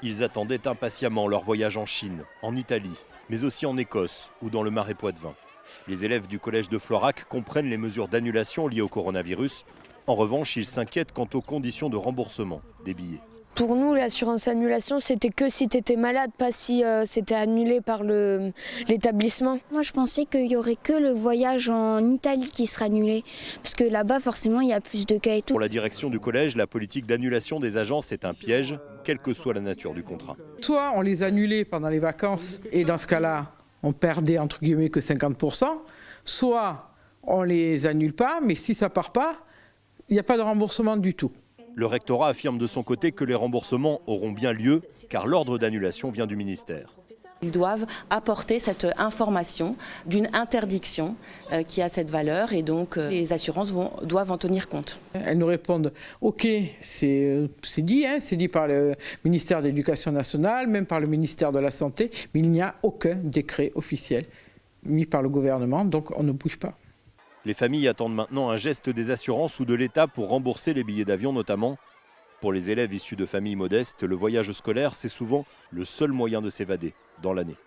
Ils attendaient impatiemment leur voyage en Chine, en Italie, mais aussi en Écosse ou dans le Marais Poitevin. Les élèves du collège de Florac comprennent les mesures d'annulation liées au coronavirus. En revanche, ils s'inquiètent quant aux conditions de remboursement des billets. Pour nous, l'assurance annulation, c'était que si tu étais malade, pas si c'était annulé par l'établissement. Moi, je pensais qu'il n'y aurait que le voyage en Italie qui serait annulé, parce que là-bas, forcément, il y a plus de cas et tout. Pour la direction du collège, la politique d'annulation des agences est un piège, quelle que soit la nature du contrat. Soit on les annulait pendant les vacances, et dans ce cas-là, on perdait entre guillemets que 50%, soit on les annule pas, mais si ça part pas, il n'y a pas de remboursement du tout. Le rectorat affirme de son côté que les remboursements auront bien lieu, car l'ordre d'annulation vient du ministère. Ils doivent apporter cette information d'une interdiction qui a cette valeur et donc les assurances doivent en tenir compte. Elles nous répondent « Ok, c'est dit par le ministère de l'Éducation nationale, même par le ministère de la Santé, mais il n'y a aucun décret officiel mis par le gouvernement, donc on ne bouge pas. » Les familles attendent maintenant un geste des assurances ou de l'État pour rembourser les billets d'avion notamment. Pour les élèves issus de familles modestes, le voyage scolaire, c'est souvent le seul moyen de s'évader dans l'année.